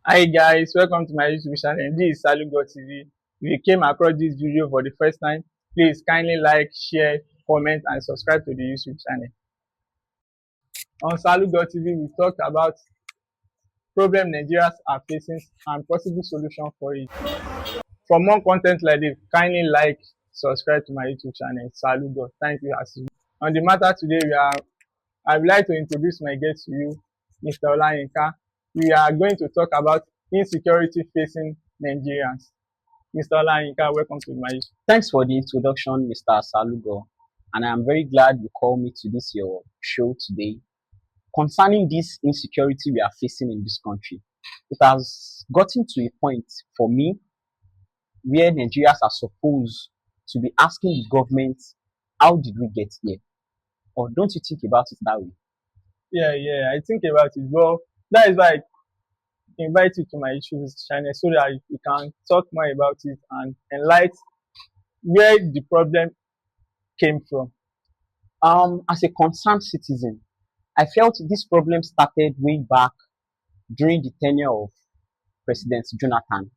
Hi guys, welcome to my YouTube channel. This is Salugo TV. If you came across this video for the first time, please kindly like, share, comment and subscribe to the YouTube channel. On Salugo TV, we talk about problem Nigerians are facing and possible solution for it. For more content like this, kindly like, subscribe to my YouTube channel, Salugo. Thank you. On the matter today, I would like to introduce my guest to you, Mr. Olayinka. We are going to talk about insecurity facing Nigerians. Mr. Olayinka, welcome to my. Thanks for the introduction, Mr. Salugo, and I am very glad you called me to this your show today. Concerning this insecurity we are facing in this country, it has gotten to a point for me where Nigerians are supposed to be asking the government, how did we get here? Or don't you think about it that way? Yeah, I think about it. Well, that is why I invite you to my YouTube channel so that we can talk more about it and enlighten where the problem came from. As a concerned citizen, I felt this problem started way back during the tenure of President Jonathan,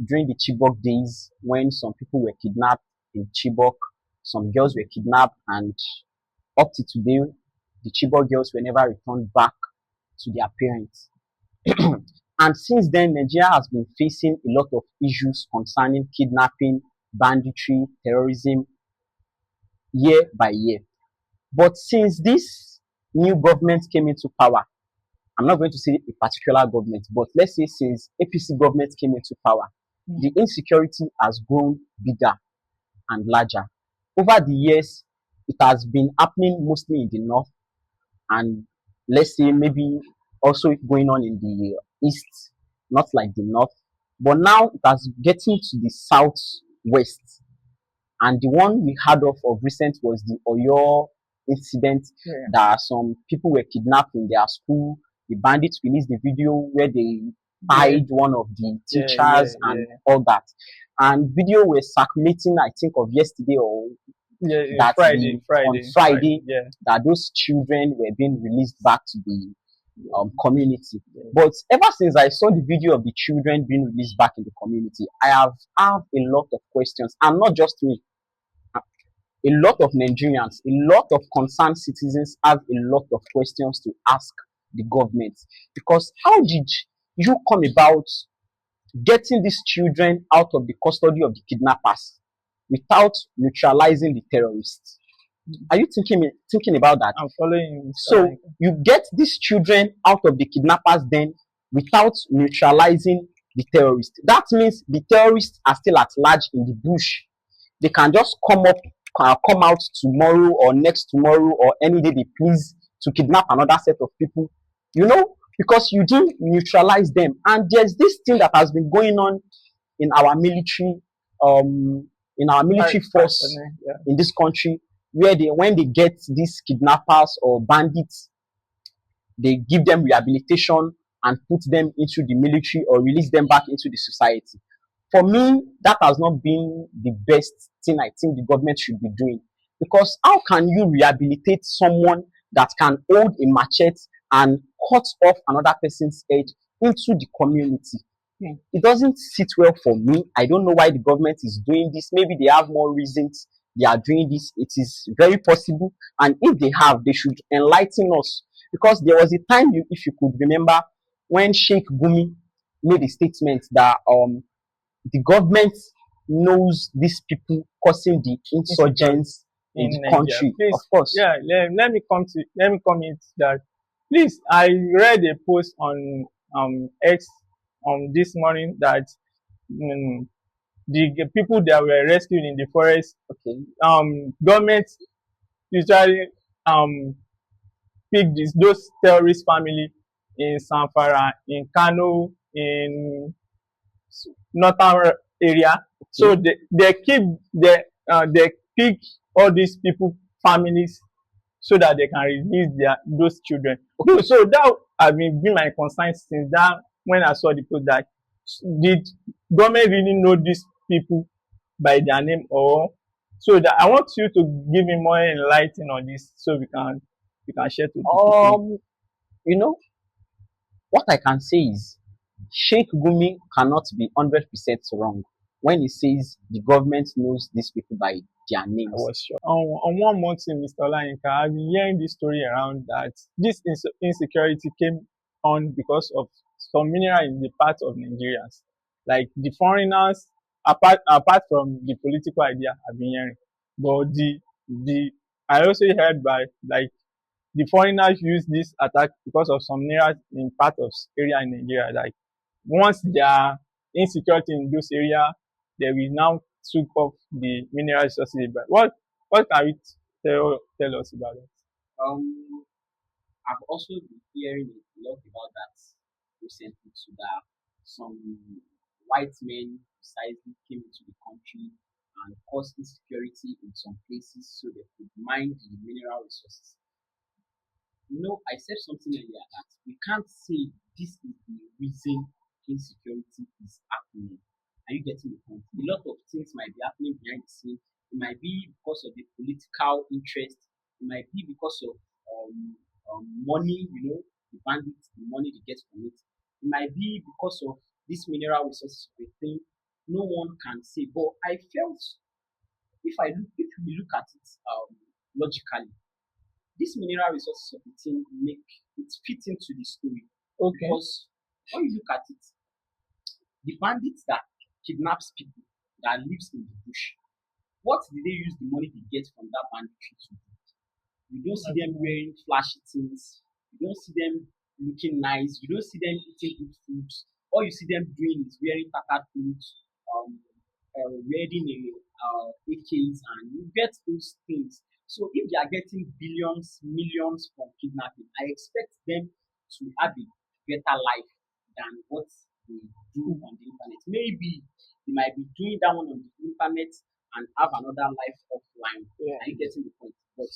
during the Chibok days when some people were kidnapped in Chibok, some girls were kidnapped, and up to today, the Chibok girls were never returned back to their parents. And since then, Nigeria has been facing a lot of issues concerning kidnapping, banditry, terrorism, year by year. But since this new government came into power, I'm not going to say a particular government, but let's say since APC government came into power, the insecurity has grown bigger and larger. Over the years, it has been happening mostly in the north, and let's say maybe also going on in the east, not like the north. But now it has getting to the southwest, and the one we heard of recent was the Oyo incident. Yeah. That some people were kidnapped in their school. The bandits released the video where they tied one of the teachers and all that. And video was circulating, I think, of yesterday or that Friday, on Friday, that those children were being released back to the community. But ever since I saw the video of the children being released back in the community, I have a lot of questions, and not just me. A lot of Nigerians, a lot of concerned citizens have a lot of questions to ask the government. Because how did you come about getting these children out of the custody of the kidnappers without neutralizing the terrorists? Are you thinking about that? I'm following you. So you get these children out of the kidnappers then without neutralizing the terrorists. That means the terrorists are still at large in the bush. They can just come out tomorrow or next tomorrow or any day they please to kidnap another set of people, because you didn't neutralize them. And there's this thing that has been going on in our military, force in this country, where when they get these kidnappers or bandits, they give them rehabilitation and put them into the military or release them back into the society. For me, that has not been the best thing I think the government should be doing. Because how can you rehabilitate someone that can hold a machete and cut off another person's head into the community? It doesn't sit well for me. I don't know why the government is doing this. Maybe they have more reasons they are doing this. It is very possible. And if they have, they should enlighten us. Because there was a time, if you could remember, when Sheikh Gumi made a statement that the government knows these people causing the insurgents in the country. Please, of course. Yeah, let me come into that. Please, I read a post on X this morning that the people that were rescued in the forest, government usually pick those terrorist family in Zamfara, in Kano, in northern area. So they pick all these people families so that they can release those children. So that has been my concern since that when I saw the post, that did government really know these people by their name, or so that I want you to give me more enlightenment on this so we can share to What I can say is Sheikh Gumi cannot be 100% wrong when he says the government knows these people by their I names. was sure. On one more thing, Mr. Olayinka, I've been hearing this story around that this insecurity came on because of some mineral in the part of Nigerians. Like the foreigners, apart from the political idea I've been hearing, but the I also heard by like the foreigners use this attack because of some minerals in part of area in Nigeria. Like once there are insecurity in those area, they will now took off the mineral resources. But what can you tell us about it? Um, I've also been hearing a lot about that recently, so that some white men precisely came into the country and caused insecurity in some places so they could mine the mineral resources. I said something earlier that we can't say this is the reason insecurity is happening. Are you getting the point? A lot of things might be happening behind the scene. It might be because of the political interest. It might be because of money, the bandits, the money they get from it. It might be because of this mineral resources of a thing. No one can say. But I felt if we look at it logically, this mineral resources of the thing make it fit into the story. Okay. Because when you look at it, the bandits that kidnaps people that lives in the bush, what did they use the money they get from that banditry to do? You don't see them wearing flashy things. You don't see them looking nice. You don't see them eating good food. All you see them doing is wearing tattered clothes, wearing AKs, and you get those things. So if they are getting billions, millions from kidnapping, I expect them to have a better life than what they do on the internet. Maybe they might be doing that one on the internet and have another life offline. Yeah. Are you getting the point? But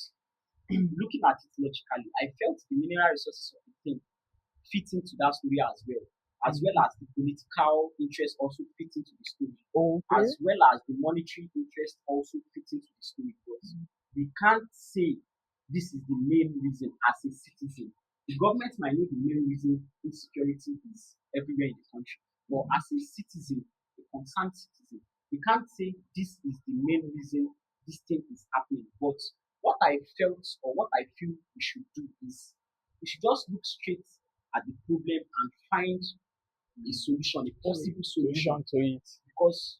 looking at it logically, I felt the mineral resources of the thing fit into that story as well as the political interest also fit into the story, Okay. as well as the monetary interest also fit into the story. But we can't say this is the main reason as a citizen. The government might know the main reason insecurity is everywhere in the country, but as a citizen, a concerned citizen, we can't say this is the main reason this thing is happening. But what I felt or what I feel we should do is we should just look straight at the problem and find a solution, a possible solution. To it. Because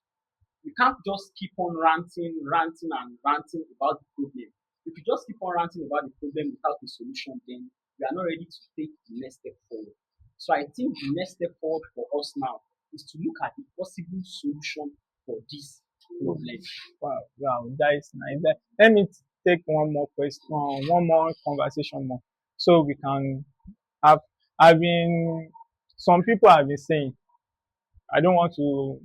we can't just keep on ranting and ranting about the problem. If we just keep on ranting about the problem without a solution, then we are not ready to take the next step forward. So I think the next step forward for us now is to look at the possible solution for this problem. Wow, wow, that is nice. Let me take one more question, one more conversation more, so we can have. I've been some people have been saying I don't want to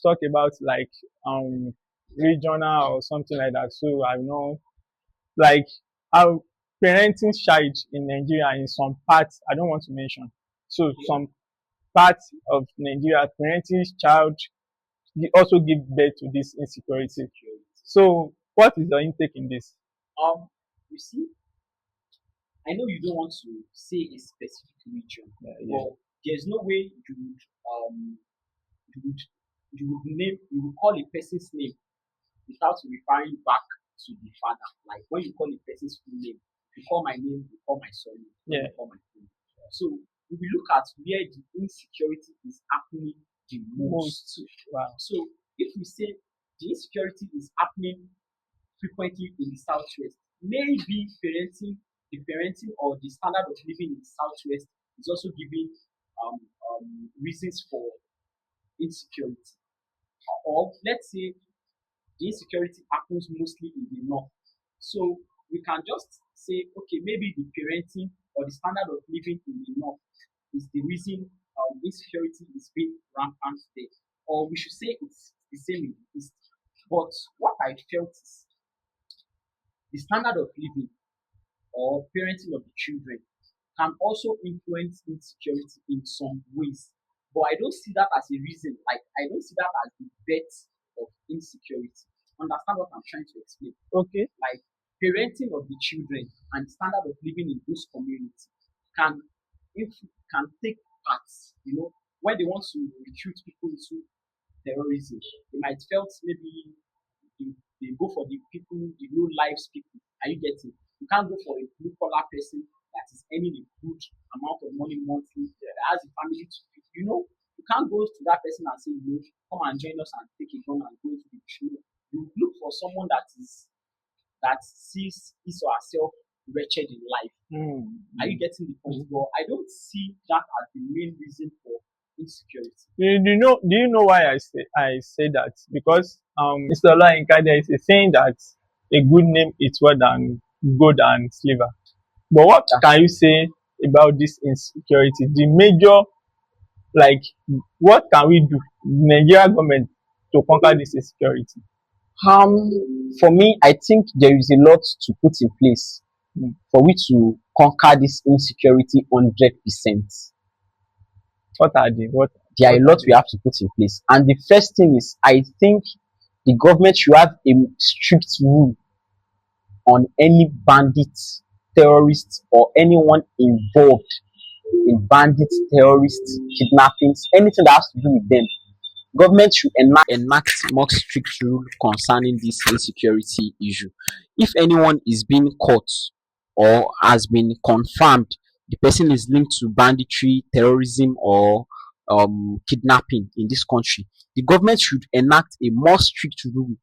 talk about like um regional or something like that. So I know like how parenting child in Nigeria in some parts I don't want to mention. So some parts of Nigeria parenting child also give birth to this insecurity. So what is your intake in this? You see, I know you don't want to say a specific region, Yeah. but there's no way you would you would call a person's name without referring back to the father. Like when you call a person's full name, you call my name, you call my surname, Yeah. you call my full name. So if we look at where the insecurity is happening the most. Wow. So if we say the insecurity is happening frequently in the southwest, maybe the parenting or the standard of living in the southwest is also giving reasons for insecurity. Or let's say the insecurity happens mostly in the north. So we can just say, okay, maybe the parenting or the standard of living in the north is the reason insecurity is being rampant there. Or we should say it's the same in the east. But what I felt is the standard of living or parenting of the children can also influence insecurity in some ways. But I don't see that as a reason. Like I don't see that as the birth of insecurity. Understand what I'm trying to explain? Okay. Like parenting of the children and standard of living in those communities can if can take parts. When they want to recruit people into terrorism, they might felt maybe they go for the people, the low lives people. Are you getting? You can't go for a blue collar person that is earning a good amount of money monthly, that has a family to feed. You can't go to that person and say, come and join us and take a gun and go into the bush. You look for someone that sees his or herself wretched in life. Are you getting the point? But I don't see that as the main reason for insecurity. Do you know why I say that? Because Mr. Olayinka, there is a saying that a good name is worth than gold and silver. But what can you say about this insecurity? The major, like, what can we do, Nigeria government, to conquer this insecurity? For me, I think there is a lot to put in place for we to conquer this insecurity 100%. What are they? There are a lot we have to put in place. And the first thing is, I think the government should have a strict rule on any bandits, terrorists, or anyone involved in bandits, terrorists, kidnappings, anything that has to do with them. Government should enact more strict rule concerning this insecurity issue. If anyone is being caught or has been confirmed the person is linked to banditry, terrorism, or kidnapping in this country, the government should enact a more strict rule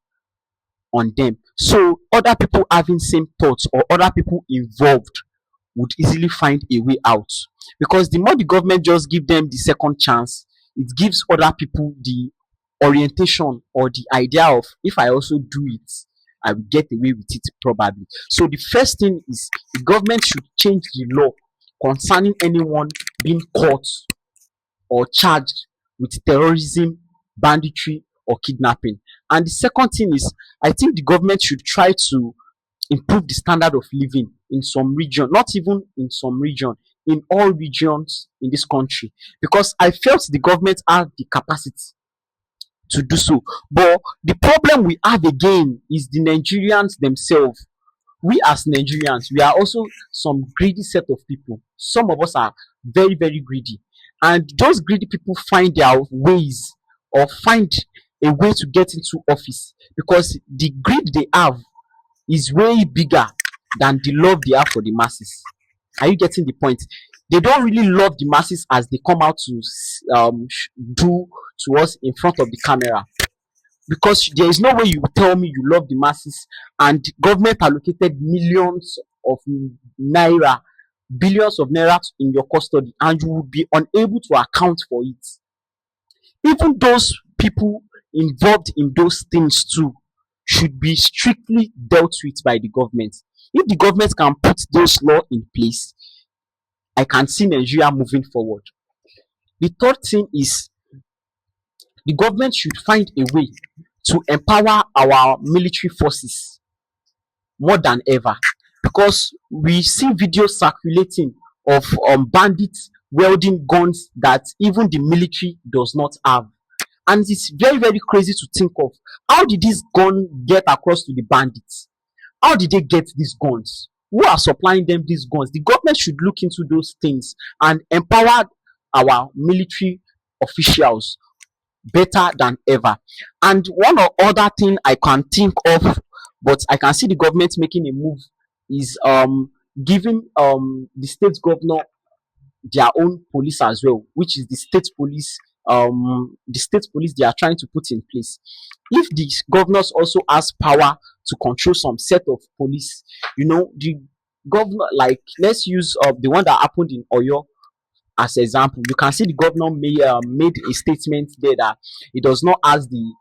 on them, so other people having same thoughts or other people involved would easily find a way out. Because the more the government just give them the second chance, it gives other people the orientation or the idea of, if I also do it, I will get away with it probably. So the first thing is the government should change the law concerning anyone being caught or charged with terrorism, banditry, or kidnapping. And the second thing is, I think the government should try to improve the standard of living in some region, not even in some region, in all regions in this country. Because I felt the government had the capacity to do so. But the problem we have again is the Nigerians themselves. We as Nigerians, we are also some greedy set of people. Some of us are very, very greedy. And those greedy people find their ways or find a way to get into office because the greed they have is way bigger than the love they have for the masses. Are you getting the point? They don't really love the masses as they come out to do to us in front of the camera, because there is no way you tell me you love the masses and government allocated millions of naira, billions of naira in your custody, and you will be unable to account for it. Even those people involved in those things too should be strictly dealt with by the government. If the government can put those laws in place, I can see Nigeria moving forward. The third thing is the government should find a way to empower our military forces more than ever, because we see videos circulating of bandits wielding guns that even the military does not have. And it's very, very crazy to think of, how did this gun get across to the bandits? How did they get these guns? Who are supplying them these guns? The government should look into those things and empower our military officials better than ever. And one or other thing I can think of, but I can see the government making a move, is giving the state governor their own police as well, which is the state police. The state police they are trying to put in place. If the governors also has power to control some set of police, the governor, like, let's use the one that happened in Oyo as example. You can see the governor made a statement there that he does not ask the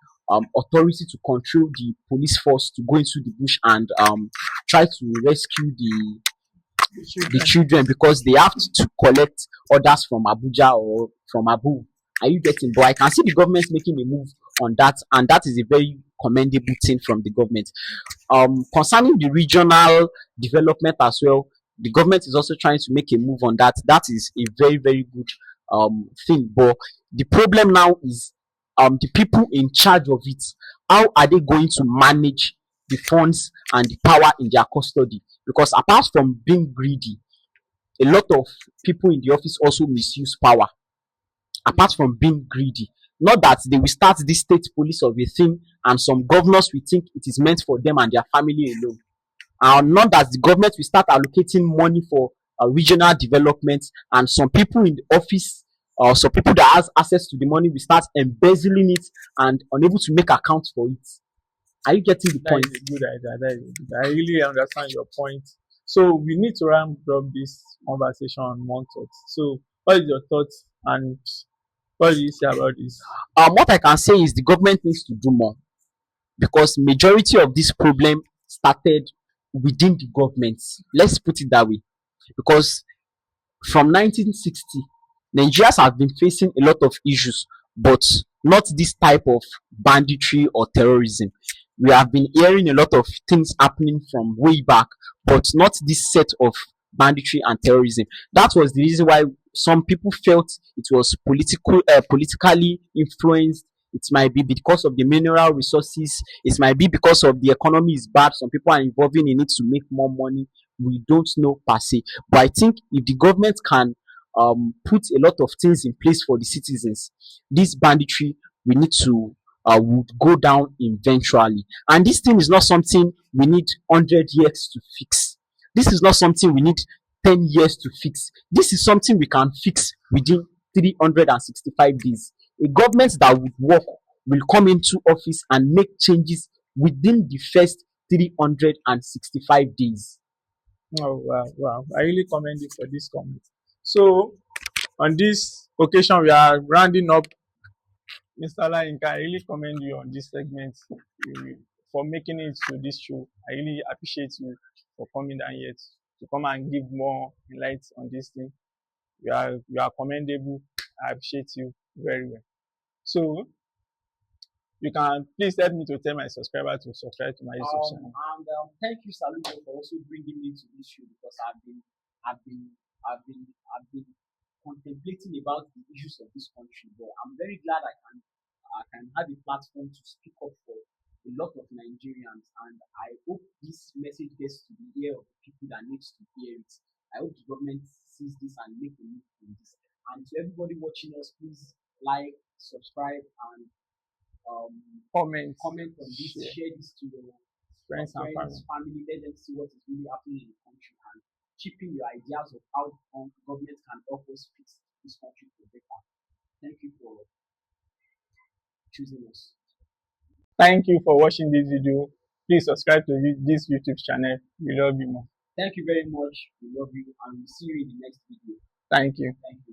authority to control the police force to go into the bush and try to rescue the children, because they have to collect orders from Abuja or from Abu. Are you getting? But I can see the government making a move on that, and that is a very commendable thing from the government. Concerning the regional development as well, the government is also trying to make a move on that. That is a very, very good thing. But the problem now is the people in charge of it. How are they going to manage the funds and the power in their custody? Because apart from being greedy, a lot of people in the office also misuse power. apart from being greedy. Not that they will start this state police of a thing and some governors will think it is meant for them and their family alone. And not that the government will start allocating money for regional development and some people in the office or some people that has access to the money will start embezzling it and unable to make account for it. Are you getting the That point? is a good idea. That is a good. I really understand your point. So we need to round up this conversation on one thought. So what is your thoughts and what do you say about this? What I can say is the government needs to do more because majority of this problem started within the government. Let's put it that way. Because from 1960, Nigerians have been facing a lot of issues, but not this type of banditry or terrorism. We have been hearing a lot of things happening from way back, but not this set of banditry and terrorism. That was the reason why some people felt it was politically influenced. It might be because of the mineral resources. It might be because of the economy is bad. Some people are involving in it to make more money. We don't know per se. But I think if the government can put a lot of things in place for the citizens, this banditry we need to would go down eventually. And this thing is not something we need 100 years to fix. This is not something we need 10 years to fix. This is something we can fix within 365 days. A government that would work will come into office and make changes within the first 365 days. Oh wow, wow! I really commend you for this comment. So on this occasion, we are rounding up. Mr. Lainka, I really commend you on this segment for making it to this show. I really appreciate you for coming down here to come and give more light on this thing. You are commendable. I appreciate you very well. So you can please help me to tell my subscriber to subscribe to my YouTube channel. And thank you, Saludo, for also bringing me to this show because I've been, I've been contemplating about the issues of this country. But I'm very glad I can have a platform to speak up for a lot of Nigerians, and I hope this message gets to the ear of the people that needs to hear it. I hope the government sees this and make a move from this. And to everybody watching us, please like, subscribe, and um, Comment, comment on this, share this to your friends and friends, family, let them see what is really happening in the country and chip in your ideas of how the government can help us fix this country for better. Thank you for choosing us. Thank you for watching this video. Please subscribe to this YouTube channel. We love you more. Thank you very much. We love you and we'll see you in the next video. Thank you. Thank you.